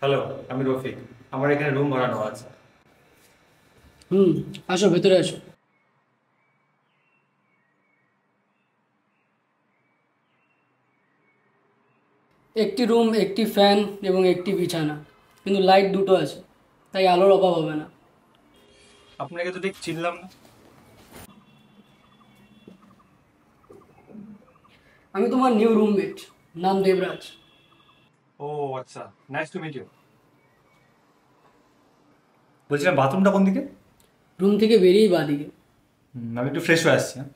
Hello, আমি রফিক। আমার এখানে রুম ভাড়া নেওয়া আছে। হুম, আসো ভেতরে আসো। একটি রুম, একটি ফ্যান এবং একটি বিছানা, কিন্তু লাইট দুটো আছে, তাই আলোর অভাব হবে না। আপনাকে তো ঠিক চিনলাম না। আমি তোমার নিউ রুমমেট, নাম দেবরাজ। ও আচ্ছা, নাইস টু মিট ইউ। বলছিলাম বাথরুমটা কোন দিকে? রুম থেকে বেরিয়েই বাদিকে। আমি একটু ফ্রেশ হয়ে আসছি, হ্যাঁ।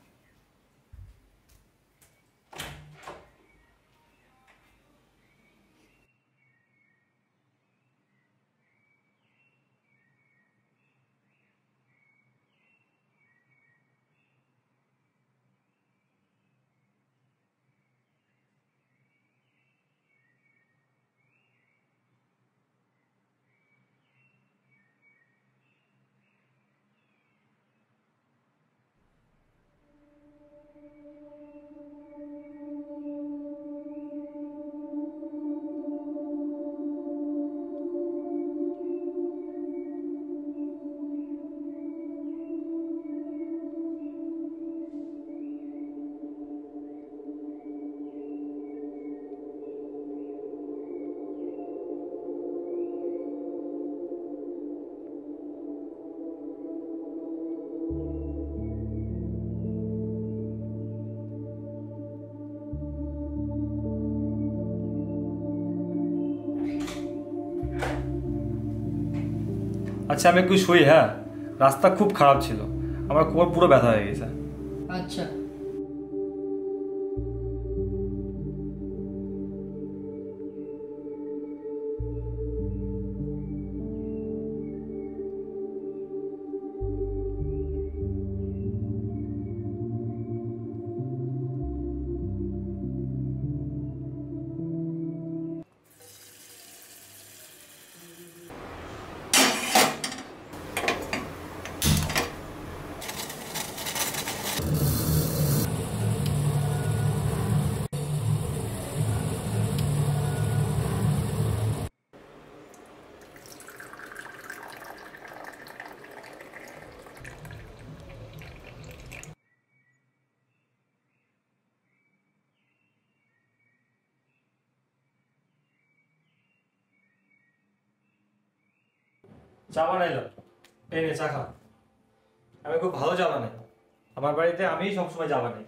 আচ্ছা, আমি একটু শুই, হ্যাঁ। রাস্তা খুব খারাপ ছিল, আমার কোমর পুরো ব্যথা হয়ে গেছে। আচ্ছা। চা বানাইলাম, এই নে চা খা। আমি খুব ভালো চা বানাই। আমার বাড়িতে আমিই সবসময় চা বানাই।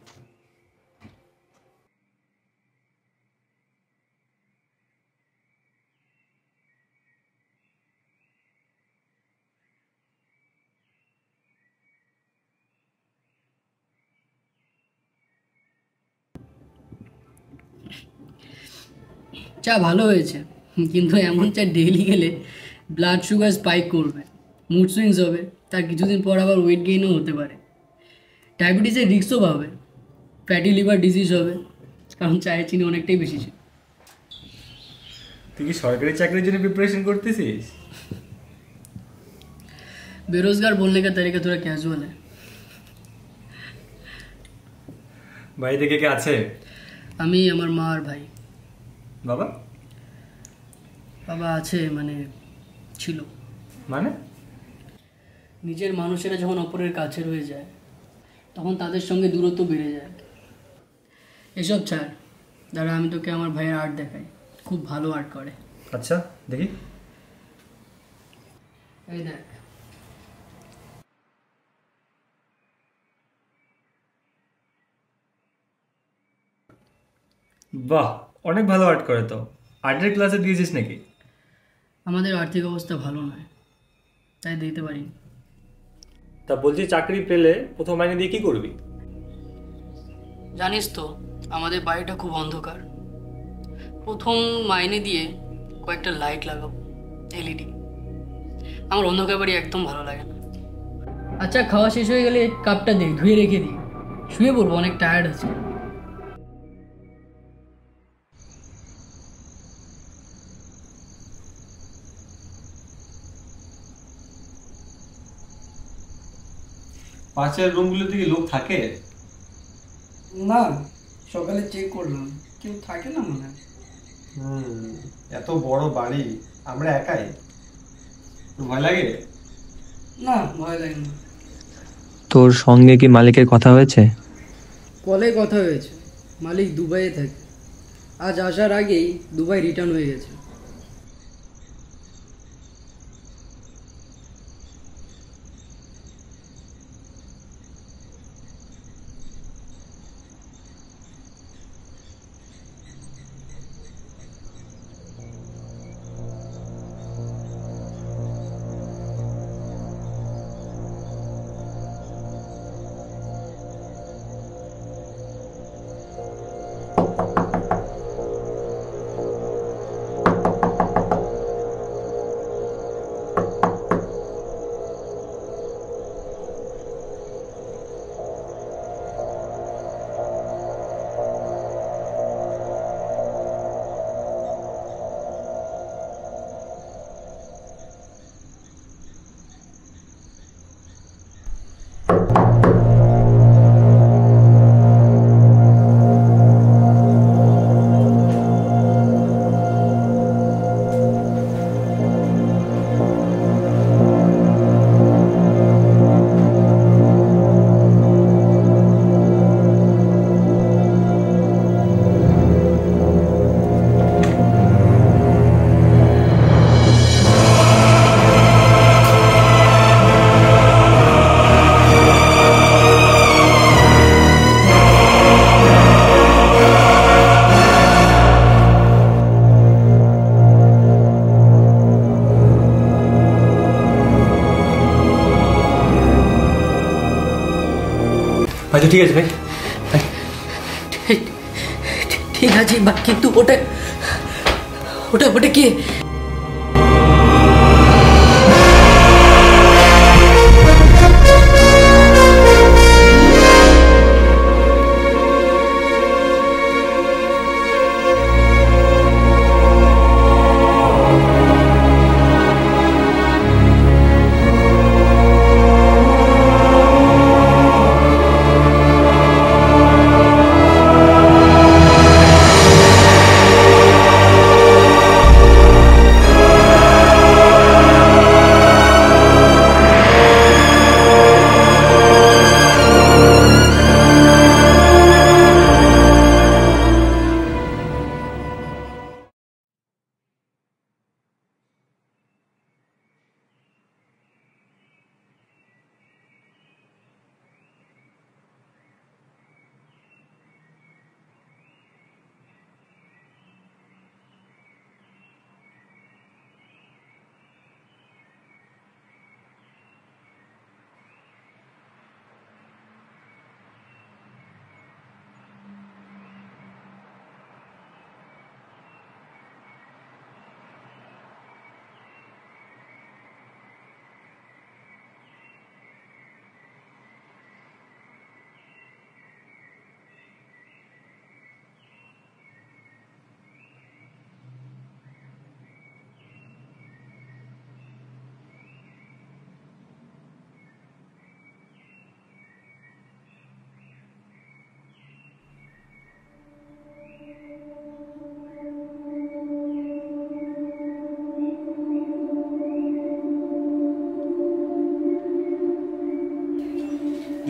চা ভালো হয়েছে, কিন্তু এমন চা ডেইলি খেলে ব্লাড সুগার স্পাইক করবে, মুড সুইংস হবে, তার কিছুদিন পর আবার ওয়েট গেইনও হতে পারে। ডায়াবেটিসের রিস্কও পাবে, ফ্যাটি লিভার ডিজিজ হবে, কারণ চায়ের চিনি অনেকটাই বেশি ছিল। তুই কি সরকারি চাকরির জন্য প্রিপারেশন করতেছিস? बेरोजगार बोलने का तरीका थोड़ा कैजुअल है। বাড়িতে কে কে আছে? আমি, আমার মা আর ভাই। বাবা? বাবা আছে, মানে ছিল। মানে? নিজের মানুষেরা যখন অপরের কাছের হয়ে যায়, তখন তাদের সঙ্গে দূরত্ব বেড়ে যায়। এসব ছাড়, দাঁড়া আমি তোকে আমার ভাইয়ের আর্ট দেখাই, খুব ভালো আর্ট করে। আচ্ছা দেখি। এই দেখ। বাহ, অনেক ভালো আর্ট করে তো। আর্টের ক্লাসে দিয়েছিস নাকি? আমাদের আর্থিক অবস্থা ভালো নয়, তাই দিতে পারিনি। তা বলছি, চাকরি পেলে প্রথম মাইনে দিয়ে কি করবি? জানিস তো আমাদের বাড়িটা খুব অন্ধকার, প্রথম মাইনে দিয়ে কয়েকটা লাইট লাগাবো, এলইডি। আমার অন্ধকার বাড়ি একদম ভালো লাগে না। আচ্ছা, খাওয়া শেষ হয়ে গেলে কাপটা দে, ধুয়ে রেখে দিই, শুয়ে পড়বো, অনেক টায়ার্ড আছে। পাশের রুমগুলোতে কি লোক থাকে? না, সকালে চেক করলাম, কেউ থাকে না মনে হয়। এত বড় বাড়ি, আমরা একাই, ভয় লাগে? না, ভয় লাগে না। তোর সঙ্গে কি মালিকের কথা হয়েছে? কলে কথা হয়েছে, মালিক দুবাইয়ে থাকে, আজ আসার আগেই দুবাই রিটার্ন হয়ে গেছে। আচ্ছা ঠিক আছে ভাই। ঠিক আছে, কিন্তু ওটা ওটা ওটা কে?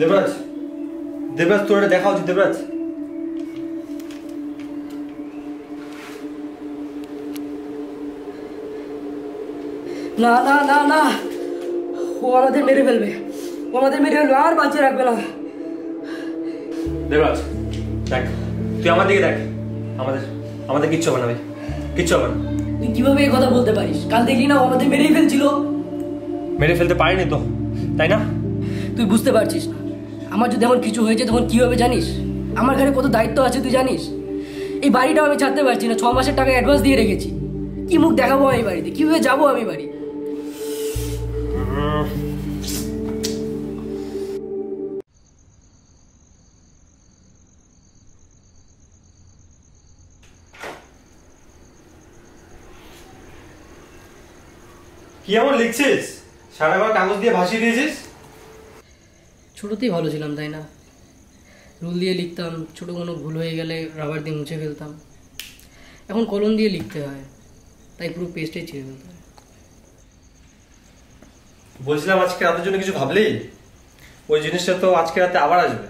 দেবরাজ, দেবরাজ, তোর এটা দেখা উচিত দেবরাজ। না না না না, ও আমাদের মেরে ফেলবে, ও আমাদের মেরে ফেলবে, আর বাঁচিয়ে রাখবে না। দেবরাজ দেখ, তুই আমার দিকে দেখ, আমাদের আমাদের কিচ্ছু হবে না ভাই, কিচ্ছু হবে না। তুই কিভাবে এই কথা বলতে পারিস? কাল দেখলি না ও আমাদের মেরেই ফেলছিল। মেরে ফেলতে পারিনি তো, তাই না? তুই বুঝতে পারছিস না, আমার যদি এমন কিছু হয়েছে তখন কি হবে জানিস? আমার ঘরে কত দায়িত্ব আছে তুই জানিস? এই বাড়িটাও আমি ছাড়তে পারছি না, 6 মাসের টাকা অ্যাডভান্স দিয়ে রেখেছি। কি মুখ দেখাবো আমি বাড়িতে? কিভাবে যাবো আমি বাড়ি? কি এমন লিখছিস? সারা ঘর কাগজ দিয়ে ভাসিয়ে দিয়েছিস। ছোটোতেই ভালো ছিলাম তাই না? রুল দিয়ে লিখতাম, ছোটো কোনো ভুল হয়ে গেলে রাবার দিয়ে মুছে ফেলতাম। এখন কলম দিয়ে লিখতে হয়, তাই পুরো পেজটাই ছিঁড়ে ফেলতে হয়। বলছিলাম আজকে রাতের জন্য কিছু ভাবলি? ওই জিনিসটা তো আজকে রাতে আবার আসবে।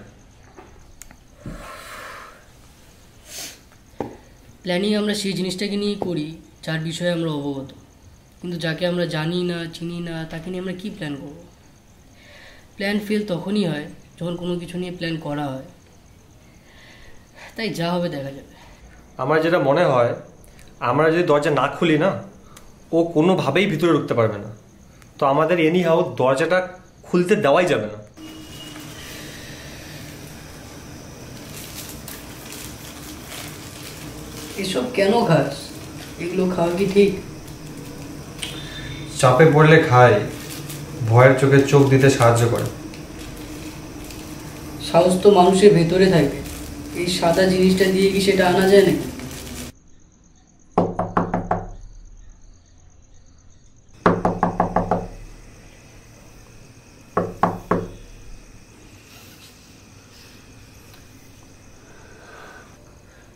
প্ল্যানিং আমরা সেই জিনিসটাকে নিয়েই করি যার বিষয়ে আমরা অবগত, কিন্তু যাকে আমরা জানি না, চিনি না, তাকে নিয়ে আমরা কী প্ল্যান করব? প্ল্যান ফেল তখনই হয় যখন কোনো কিছু নিয়ে প্ল্যান করা হয়। তাই যা হবে দেখা যাবে। আমার যেটা মনে হয়, আমরা যদি দরজা না খুলি না, ও কোনোভাবেই ভিতরে ঢুকতে পারবে না। তো আমাদের এনি হাউ দরজাটা খুলতে দেওয়াই যাবে না। এসব কেন খাস? এগুলো খাওয়া কি ঠিক? চাপে পড়লে খাই, ভয়ের চোখে চোখ দিতে সাহায্য করে। সাহস তো মানুষের ভেতরে থাকে, এই সাদা জিনিসটা দিয়ে কি সেটা আনা যায় নাকি?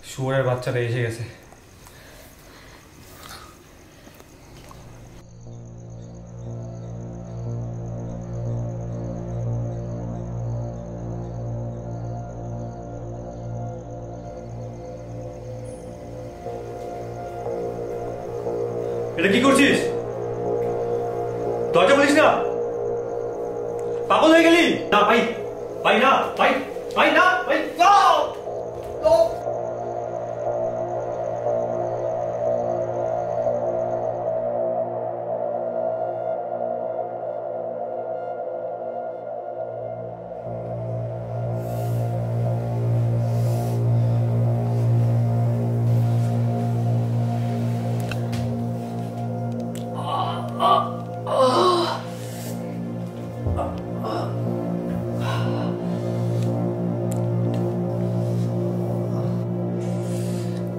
শুয়োরের বাচ্চাটা এসে গেছে। এটা কি করছিস? দরজা বলিস না, পাগল হয়ে গেলি? না ভাই, ভাই না, ভাই, ভাই না, ভাই।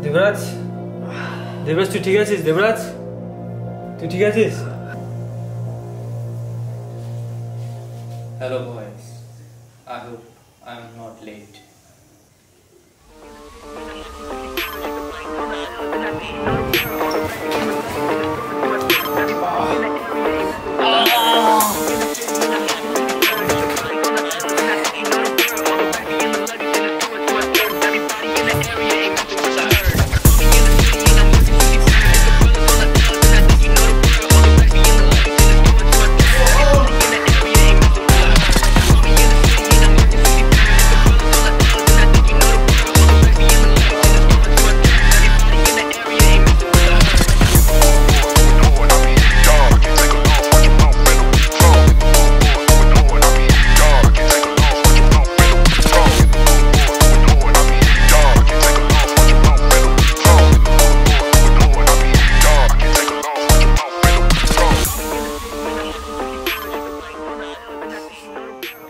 দেবরাজ, দেবরাজ তুই ঠিক আছিস? দেবরাজ তুই ঠিক আছিস? Hello boys, I hope I'm not late.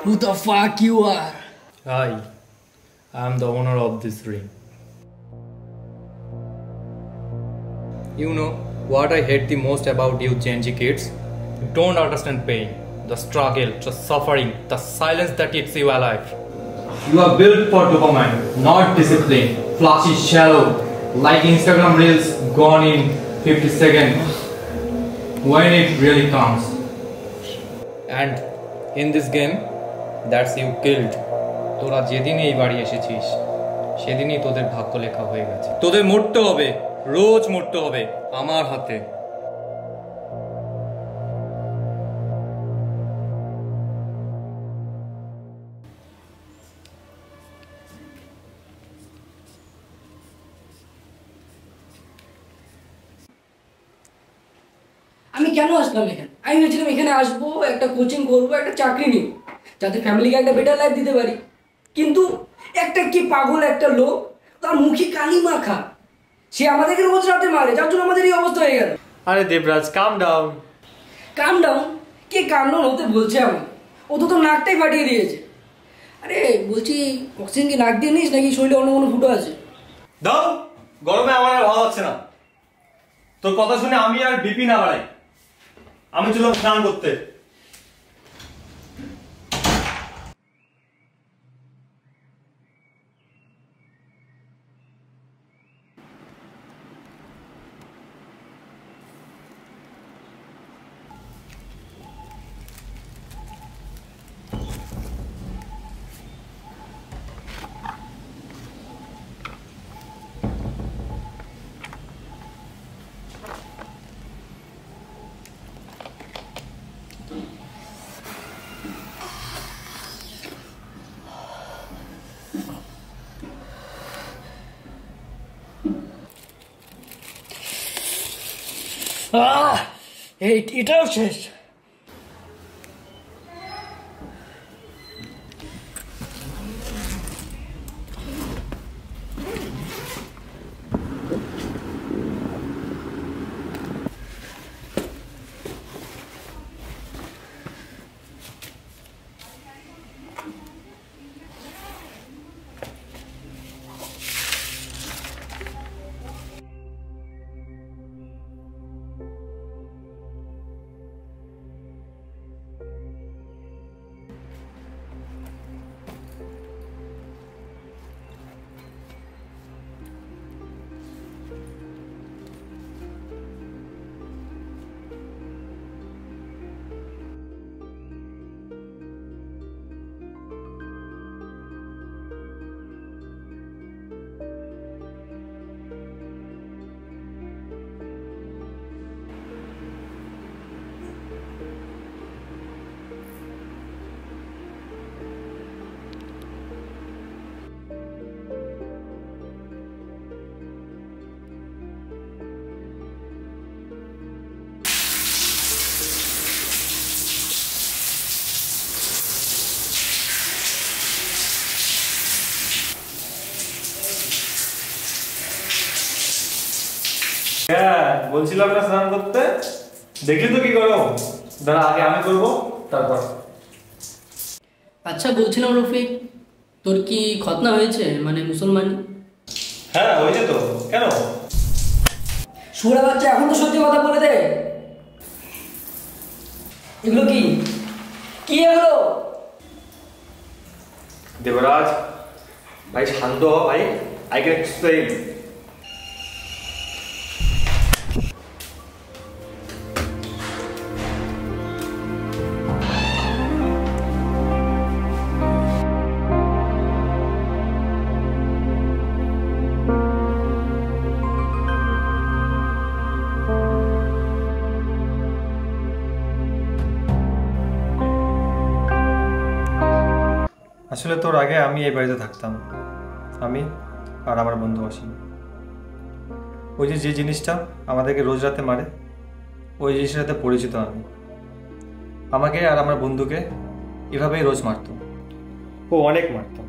Who the fuck you are? I am the owner of this ring. You know what I hate the most about you Gen Z kids? You don't understand pain, the struggle, the suffering, the silence that eats you alive. You are built for dopamine, not discipline. Flashy, shallow, like Instagram reels gone in 50 seconds when it really counts. And in this game, that's you killed তোরা যেদিনই এই বাড়ি এসেছিস সেদিনই তোদের ভাগ্য লেখা হয়ে গেছে। তোদের মরতে হবে, রোজ মরতে হবে আমার হাতে। আমি কেন আসলাম এখানে? আমি ভেবেছিলাম এখানে আসবো, একটা কোচিং করবো, একটা চাকরি নিব, যাতে ফ্যামিলিকে একটা বেটার লাইফ দিতে পারি। কিন্তু একটা কি পাগল একটা লোক, তার মুখে কালি মাখা, সে আমাদেরকে রোজ রাতে মারে, যার জন্য আমাদের এই অবস্থা হয়ে গেল। আরে দেবরাজ, কাম ডাউন। কাম ডাউন? কে কাম ডাউন হতে বলছে আমাকে? ও তো তোর নাকটাই ফাটিয়ে দিয়েছে। আরে বলছি, অক্সিজেন কি নাক দিয়ে নিস নাকি শরীরে অন্য কোনো ফুটো আছে? দাও, গরমে আমার আর ভালো লাগছে না। তোর কথা শুনে আমি আর বিপি না বাড়াই। আমি চললাম স্নান করতে। এটাও শেষ। হ্যাঁ, বলছিলাম না স্নান করতে। দেখলি তো কি করো। দাঁড়া, আগে আমি করবো, তারপর। আচ্ছা বলছিলাম রফিক, তোর কি খতনা হয়েছে, মানে মুসলমান? হ্যাঁ হয়েছে তো, কেন? শুয়ারা বাচ্চা, এখন তো সত্যি কথা বলে দে। এগুলো কি কি এগুলো? দেবরাজ ভাই, শান্ত হ ভাই। I can explain. আসলে তোর আগে আমি এই বাড়িতে থাকতাম, আমি আর আমার বন্ধু অসীম। ওই যে জিনিসটা আমাদেরকে রোজ রাতে মারে, ওই জিনিসটার সাথে পরিচিত আমি। আমাকে আর আমার বন্ধুকে এভাবেই রোজ মারতো। ও অনেক মারতো।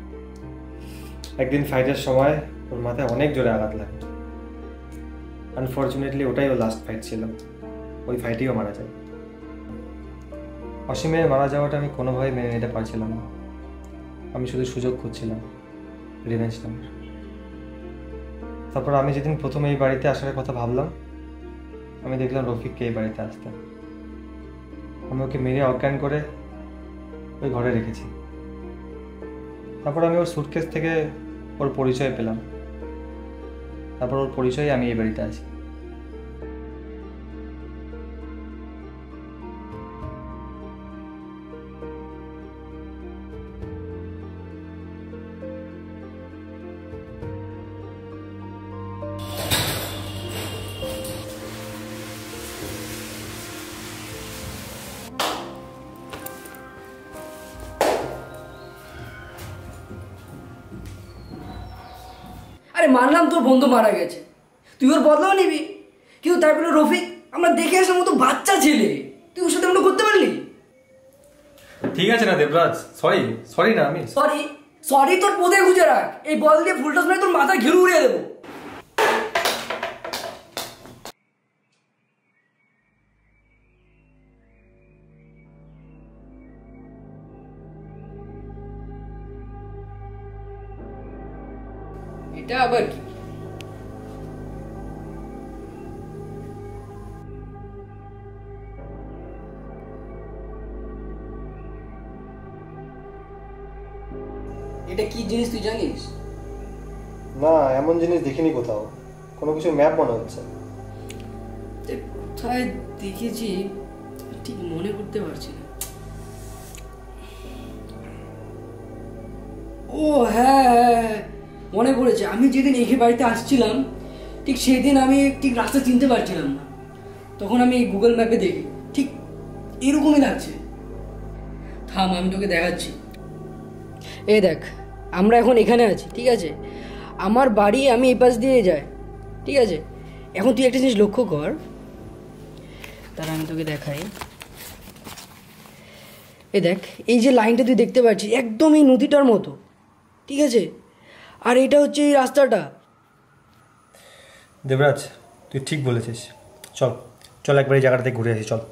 একদিন ফাইটের সময় ওর মাথায় অনেক জোরে আঘাত লাগে। আনফর্চুনেটলি ওটাই ওর লাস্ট ফাইট ছিল। ওই ফাইটেও মারা যায়। অসীমের মারা যাওয়াটা আমি কোনোভাবেই মেনে নিতে পারছিলাম না। আমি শুধু সুযোগ খুঁজছিলাম রিভেঞ্জ নেওয়ার। তারপর আমি যেদিন প্রথম এই বাড়িতে আসার কথা ভাবলাম, আমি দেখলাম রফিককে এই বাড়িতে আসতে। আমি ওকে মেরে অজ্ঞান করে ওই ঘরে রেখেছি। তারপর আমি ওর সুটকেস থেকে ওর পরিচয় পেলাম। তারপর ওর পরিচয়ে আমি এই বাড়িতে আছি। আরে মানলাম তোর বন্ধু মারা গেছে, তুই ওর বদলাও নিবি, কিন্তু তারপরে রফিক আমরা দেখে আসার মতো বাচ্চা ছেলে, তুই ওর সাথে আমরা করতে পারলি? ঠিক আছে না দেবরাজ, সরি সরি না আমি সরি সরি তোর পোদে খুঁজে রাখ, এই বল দিয়ে ফুলটস মেরে তোর মাথা ঘিরে উড়িয়ে দেবো। এটা আবার কি? এটা কি জিনিস তুই জানিস? না, এমন জিনিস দেখিনি কোথাও, কোনো কিছু ম্যাপ মনে হচ্ছে। কোথায় দেখেছি ঠিক মনে করতে পারছি না। ও হ্যাঁ হ্যাঁ, মনে পড়েছে, আমি যেদিন এখে বাড়িতে আসছিলাম ঠিক সেই দিন আমি ঠিক রাস্তা চিনতে পারছিলাম না, তখন আমি গুগল ম্যাপে দেখি ঠিক এরকমই লাগছে। থাম আমি তোকে দেখাচ্ছি। এই দেখ, আমরা এখন এখানে আছি, ঠিক আছে? আমার বাড়ি আমি এই পাশ দিয়ে যাই, ঠিক আছে? এখন তুই একটা জিনিস লক্ষ্য কর, তারা আমি তোকে দেখাই। এই দেখ, এই যে লাইনটা তুই দেখতে পাচ্ছিস একদম এই নদীটার মতো, ঠিক আছে? আর এটা হচ্ছে এই রাস্তাটা। দেবরাজ, তুই ঠিক বলেছিস, চল চল একবার এই জায়গাটাতে ঘুরে আসি, চল।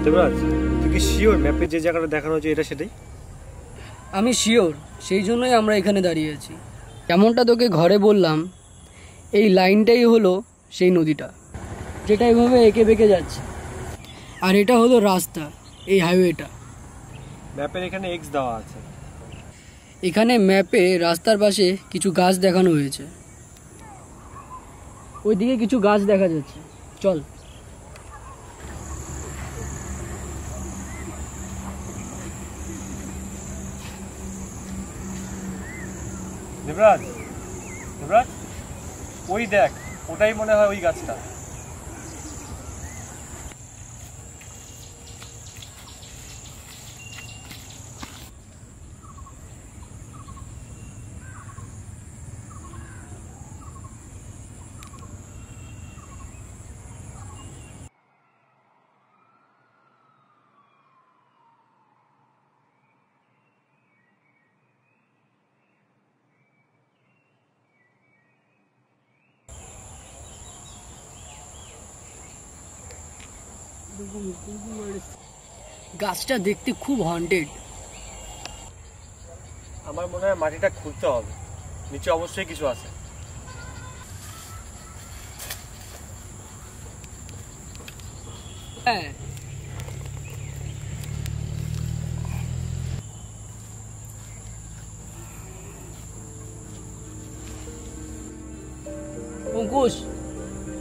দেবরাজ, তুই কি শিওর ম্যাপে যে জায়গাটা দেখানো হচ্ছে এটা সেটাই? আমি শিওর, সেই জন্যই আমরা এখানে দাঁড়িয়ে আছি। যেমনটা তোকে ঘরে বললাম, এই লাইনটাই হলো সেই নদীটা, যেটা এভাবে এঁকে বেঁকে যাচ্ছে, আর এটা হলো রাস্তা, এই হাইওয়েটা। ম্যাপের এখানে এক্স দেওয়া আছে। এখানে ম্যাপে রাস্তার পাশে কিছু গাছ দেখানো হয়েছে, ওইদিকে কিছু গাছ দেখা যাচ্ছে, চল। দেবরাজ, দেবরাজ, ওই দেখ, ওটাই মনে হয় ওই গাছটা। গাছটা দেখতে খুব হন্টেড। আমার মনে হয় মাটিটা খুঁড়তে হবে, নিচে অবশ্যই কিছু আছে। হ্যাঁ, অঙ্কুশ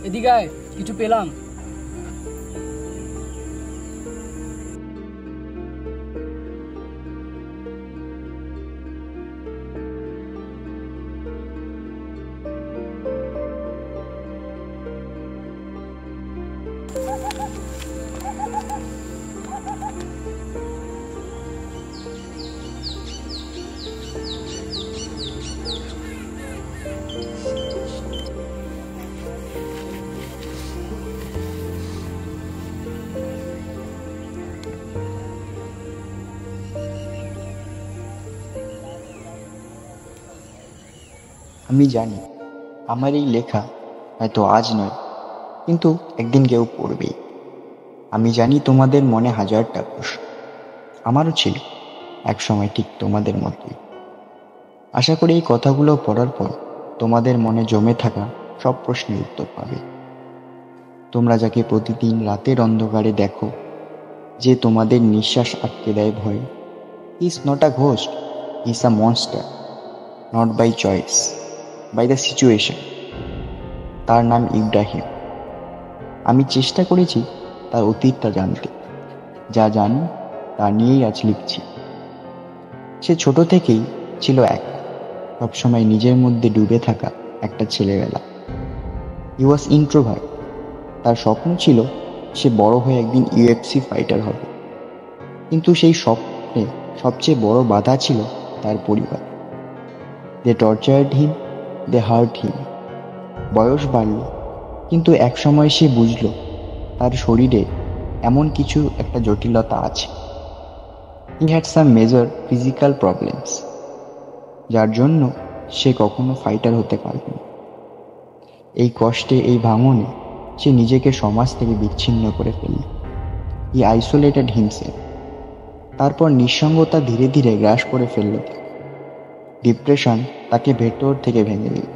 এদিকে আয়, কিছু পেলাম। আমি জানি আমার এই লেখা হয়তো আজ নয়, কিন্তু একদিন কেউ পড়বেই। আমি জানি তোমাদের মনে হাজারটা প্রশ্ন, আমারও ছিল একসময় ঠিক তোমাদের মতোই। আশা করি এই কথাগুলো পড়ার পর তোমাদের মনে জমে থাকা সব প্রশ্নের উত্তর পাবে। তোমরা যাকে প্রতিদিন রাতের অন্ধকারে দেখো, যে তোমাদের নিঃশ্বাস আটকে দেয় ভয়ে, he is not a ghost, he is a monster, not by choice, by the situation. তার নাম ইব্রাহিম। আমি চেষ্টা করেছি তার অতীতটা জানতে, যা জানি তা নিয়েই আজ লিখছি। সে ছোট থেকেই ছিল একা, সবসময় নিজের মধ্যে ডুবে থাকা একটা ছেলেবেলা। হি ওয়াজ ইন্ট্রোভার্ট। তার স্বপ্ন ছিল সে বড় হয়ে একদিন ইউএফসি ফাইটার হবে, কিন্তু সেই স্বপ্নে সবচেয়ে বড় বাধা ছিল তার পরিবার। দে টর্চার্ড হিম, দে হার্ট হিম। বয়স বাড়ল, কিন্তু একসময় সে বুঝল তার শরীরে এমন কিছু একটা জটিলতা আছে। He had some major physical problems, যার জন্য সে কখনো ফাইটার হতে পারবে না। এই কষ্টে, এই ভাঙনে সে নিজেকে সমাজ থেকে বিচ্ছিন্ন করে ফেলল। হি আইসোলেটেড হিমসেলফ। তারপর নিঃসঙ্গতা ধীরে ধীরে গ্রাস করে ফেলল। ডিপ্রেশন তাকে ভেতর থেকে ভেঙে দিল।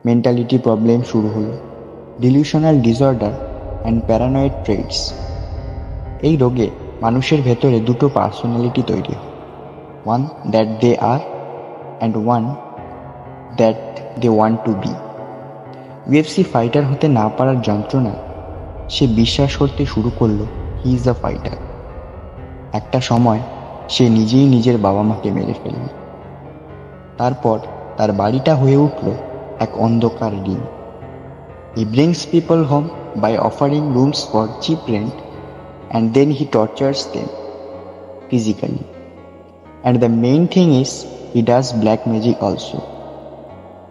মেন্টালিটি প্রবলেম শুরু হলো, delusional disorder and paranoid traits. এই রোগে মানুষের ভেতরে দুটো পার্সোনালিটি তৈরি হয়, one that they are and one that they want to be. UFC fighter হতে না পারার যন্ত্রণা সে বিশ্বাস করতে শুরু করলো হি ইজ আ ফাইটার। একটা সময় সে নিজেই নিজের বাবা মাকে মেরে ফেলল। তারপর তার বাড়িটা হয়ে উঠল এক অন্ধকার ring. He brings people home by offering rooms for cheap rent, and then he tortures them physically. And the main thing is, he does black magic also.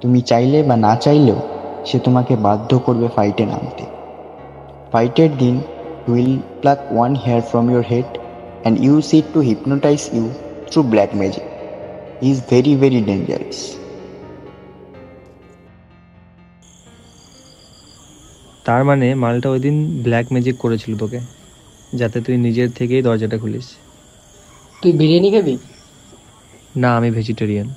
তুমি চাইলে বা না চাইলেও সে তোমাকে বাধ্য করবে ফাইটে নামতে। ফাইটের দিন will pluck one hair from your head and use it to hypnotize you through black magic. He is very, very dangerous. তার মানে মালটা ওই দিন ব্ল্যাক ম্যাজিক করেছিল তোকে, যাতে তুই নিজের থেকেই দরজাটা খুলিস। তুই বিরিয়ানি খাবি? না, আমি ভেজিটেরিয়ান।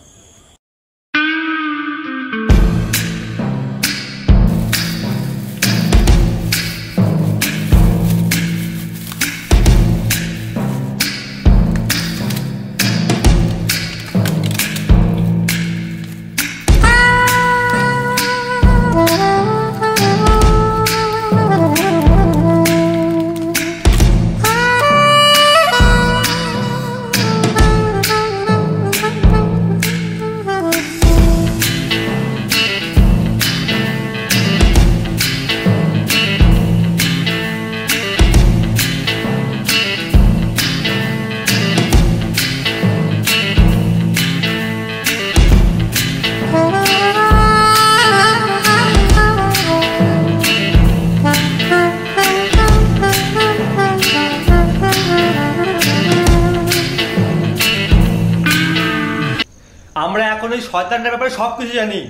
আমরা এখন ওই শয়তানটার ব্যাপারে সবকিছু জানি।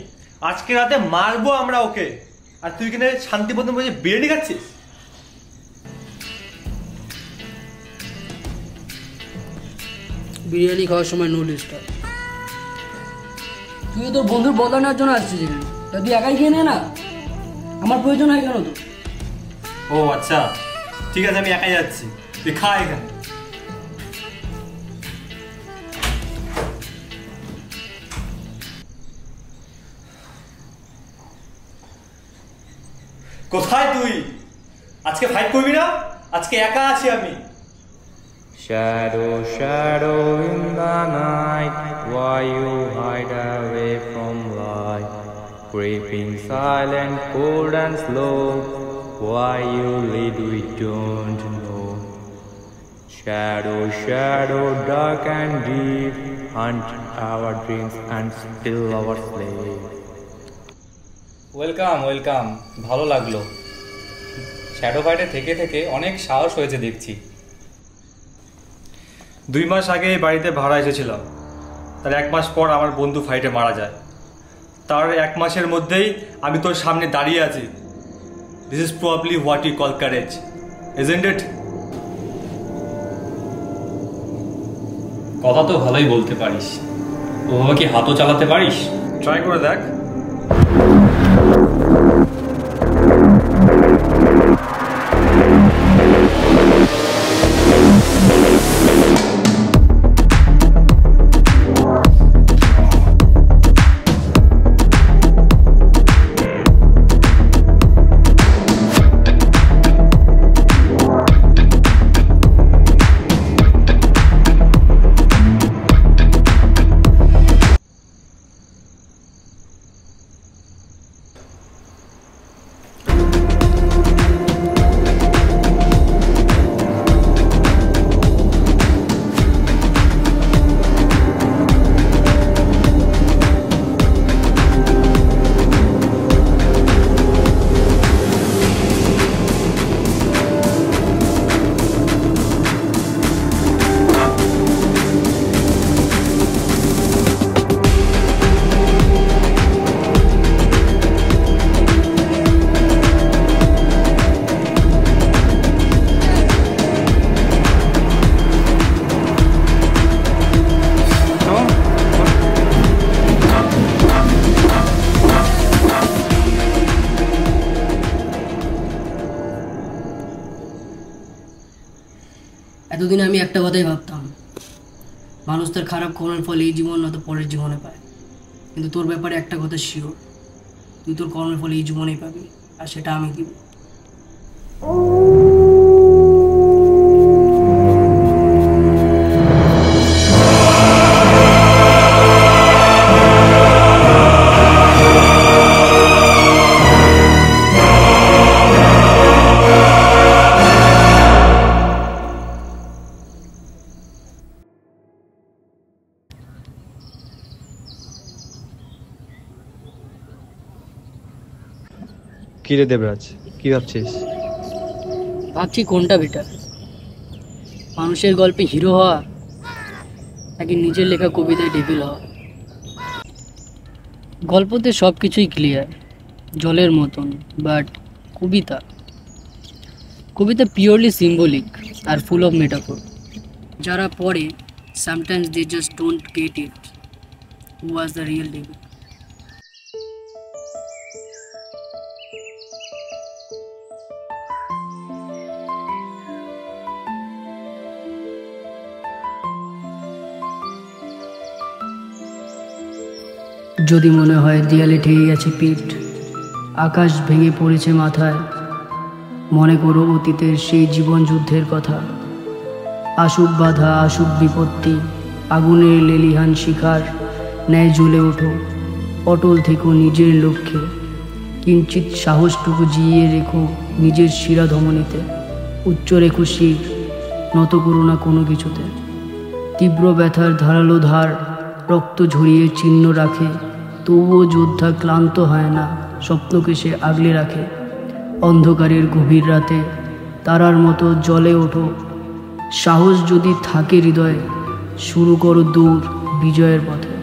আজকে রাতে মারবো আমরা ওকে, আর তুই কিনে শান্তিপূর্ণ বলে বিরিয়ানি খাচ্ছিস। বিরিয়ানি খাওয়ার সময় নো ডিস্টার্ব। তুই তোর বন্ধুর বদলা নেওয়ার জন্য আসছিস এখানে, তা তুই একাই খেয়ে নে না, আমার প্রয়োজন হয় কেন তো? ও আচ্ছা, ঠিক আছে, আমি একাই যাচ্ছি, তুই খা এখানে। কোথায় তুই? আজকে ফাইট করবি না? আজকে একা আছি আমি। Shadow, shadow in the night, why you hide away from light? Creeping silent, cold and slow, why you lead we don't know. Shadow, shadow, dark and deep, hunt our dreams and still our slave. Welcome welcome, ভালো লাগলো। Shadow ফাইটে থেকে থেকে অনেক সাহস হয়েছে দেখছি। 2 মাস আগে এই বাড়িতে ভাড়া এসেছিলাম, তার 1 মাস পর আমার বন্ধু ফাইটে মারা যায়। তার 1 মাসের মধ্যেই আমি তোর সামনে দাঁড়িয়ে আছি। This is probably what you call courage, isn't it? কথা তো ভালোই বলতে পারিস, ওভাবে কি হাতও চালাতে পারিস? ট্রাই করে দেখ। এতদিন আমি একটা কথাই ভাবতাম, মানুষ তার খারাপ কর্মের ফলে এই জীবন নয়তো পরের জীবনে পায়, কিন্তু তোর ব্যাপারে একটা কথা শিওর, তুই তোর কর্মের ফলে এই জীবনেই পাবি, আর সেটা আমি দিব। কি রে দেবরাজ, কি ভাবছিস? ভাবছি কোনটা বেটার, মানুষের গল্পে হিরো হওয়া নাকি নিজের লেখা কবিতায় ডেভিল হওয়া। গল্পতে সব কিছুই ক্লিয়ার, জলের মতন, বাট কবিতা কবিতা পিওরলি সিম্বলিক আর ফুল অফ মেটাফোর। যারা পড়ে sometimes they just don't get it who was the real devil. যদি মনে হয় দেয়ালে ঠেকে গেছে পিঠ, আকাশ ভেঙে পড়েছে মাথায়, মনে করো অতীতের সেই জীবন যুদ্ধের কথা। আসুক বাধা, আসুক বিপত্তি, আগুনের লেলিহান শিখার ন্যায় জ্বলে ওঠো, অটল থেকো নিজের লক্ষ্যে, কিঞ্চিৎ সাহসটুকু জিইয়ে রেখো নিজের শিরা ধমনীতে, উচ্চ রেখো শির, নত করো না কোনো কিছুতে। তীব্র ব্যথার ধারালো ধার রক্ত ঝরিয়ে চিহ্ন রাখে, তবুও যোদ্ধা ক্লান্ত হয় না, স্বপ্নকে সে আগলে রাখে। অন্ধকারের গভীর রাতে তারার মতো জ্বলে ওঠো, সাহস যদি থাকে হৃদয়ে, শুরু করো দৌড় বিজয়ের পথে।